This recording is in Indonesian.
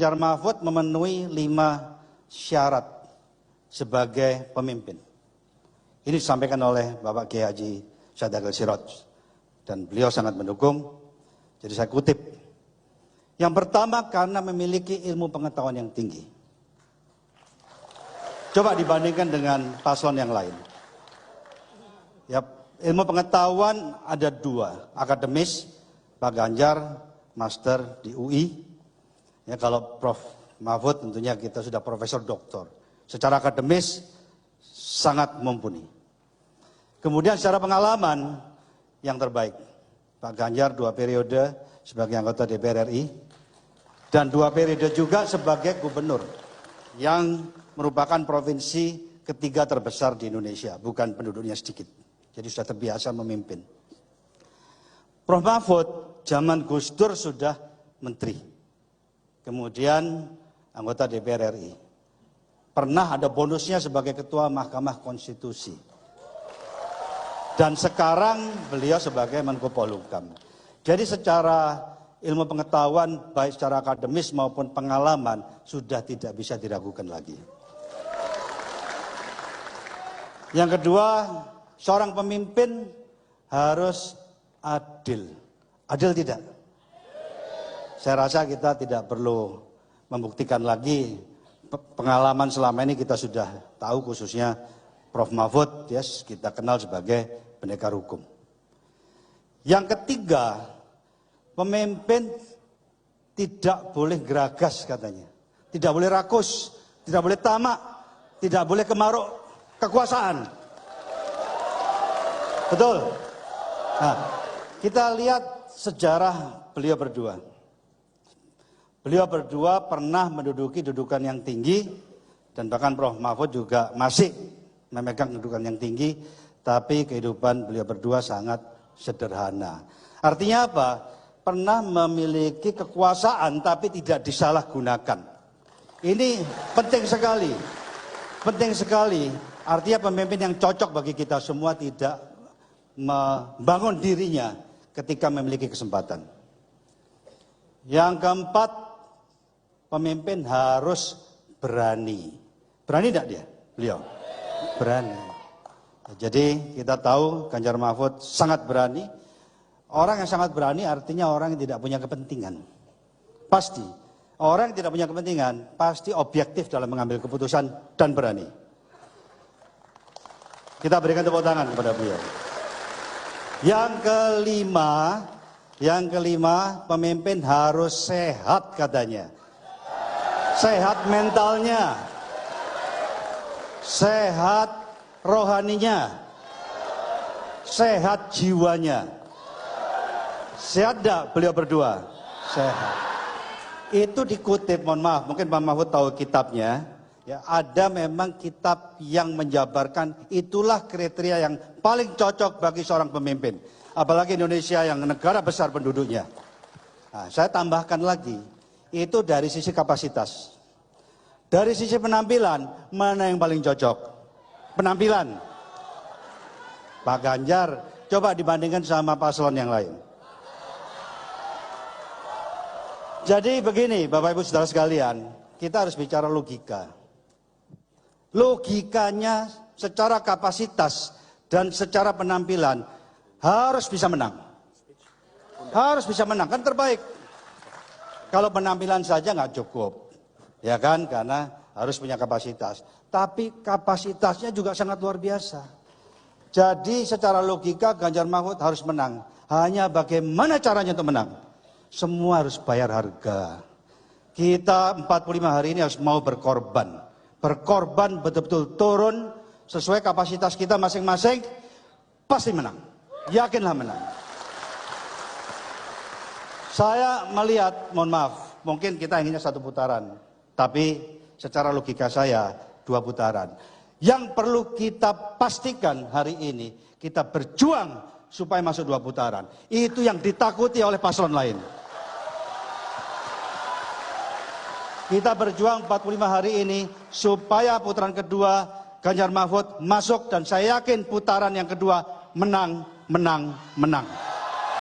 Ganjar Mahfud memenuhi 5 syarat sebagai pemimpin. Ini disampaikan oleh Bapak Kiai Haji Said Akil Siraj dan beliau sangat mendukung. Jadi saya kutip. Yang pertama, karena memiliki ilmu pengetahuan yang tinggi. Coba dibandingkan dengan paslon yang lain. Ya, ilmu pengetahuan ada 2, akademis, Pak Ganjar master di UI. Ya, kalau Prof Mahfud tentunya kita sudah profesor doktor. Secara akademis sangat mumpuni. Kemudian secara pengalaman yang terbaik. Pak Ganjar 2 periode sebagai anggota DPR RI dan 2 periode juga sebagai gubernur yang merupakan provinsi ketiga terbesar di Indonesia, bukan penduduknya sedikit. Jadi sudah terbiasa memimpin. Prof Mahfud zaman Gus Dur sudah menteri. Kemudian anggota DPR RI. Pernah ada bonusnya sebagai ketua Mahkamah Konstitusi. Dan sekarang beliau sebagai Menko Polhukam. Jadi secara ilmu pengetahuan baik secara akademis maupun pengalaman sudah tidak bisa diragukan lagi. Yang kedua, seorang pemimpin harus adil. Adil tidak? Saya rasa kita tidak perlu membuktikan lagi. Pengalaman selama ini kita sudah tahu, khususnya Prof Mahfud, yes, kita kenal sebagai pendekar hukum. Yang ketiga, pemimpin tidak boleh geragas katanya. Tidak boleh rakus, tidak boleh tamak, tidak boleh kemaruk kekuasaan. Betul? Nah, kita lihat sejarah beliau berdua. Beliau berdua pernah menduduki kedudukan yang tinggi dan bahkan Prof Mahfud juga masih memegang kedudukan yang tinggi, tapi kehidupan beliau berdua sangat sederhana. Artinya apa? Pernah memiliki kekuasaan tapi tidak disalahgunakan. Ini penting sekali. Penting sekali. Artinya pemimpin yang cocok bagi kita semua tidak membangun dirinya ketika memiliki kesempatan. Yang keempat, pemimpin harus berani. Berani tidak dia? Beliau? Berani. Jadi kita tahu Ganjar Mahfud sangat berani. Orang yang sangat berani artinya orang yang tidak punya kepentingan. Pasti. Orang yang tidak punya kepentingan pasti objektif dalam mengambil keputusan dan berani. Kita berikan tepuk tangan kepada beliau. Yang kelima, pemimpin harus sehat katanya. Sehat mentalnya, sehat rohaninya, sehat jiwanya. Sehat tidak beliau berdua? Sehat. Itu dikutip, mohon maaf, mungkin Pak Mahfud tahu kitabnya. Ya, ada memang kitab yang menjabarkan itulah kriteria yang paling cocok bagi seorang pemimpin. Apalagi Indonesia yang negara besar penduduknya. Nah, saya tambahkan lagi, itu dari sisi kapasitas. Dari sisi penampilan, mana yang paling cocok? Penampilan. Pak Ganjar, coba dibandingkan sama paslon yang lain. Jadi begini, Bapak Ibu Saudara sekalian, kita harus bicara logika. Logikanya secara kapasitas dan secara penampilan harus bisa menang. Harus bisa menang, kan terbaik. Kalau penampilan saja nggak cukup, ya kan, karena harus punya kapasitas. Tapi kapasitasnya juga sangat luar biasa. Jadi secara logika Ganjar Mahfud harus menang. Hanya bagaimana caranya untuk menang? Semua harus bayar harga. Kita 45 hari ini harus mau berkorban. Berkorban betul-betul turun sesuai kapasitas kita masing-masing. Pasti menang. Yakinlah menang. Saya melihat, mohon maaf, mungkin kita inginnya 1 putaran. Tapi secara logika saya 2 putaran. Yang perlu kita pastikan hari ini, kita berjuang supaya masuk 2 putaran. Itu yang ditakuti oleh paslon lain. Kita berjuang 45 hari ini supaya putaran kedua Ganjar Mahfud masuk dan saya yakin putaran yang kedua menang, menang, menang.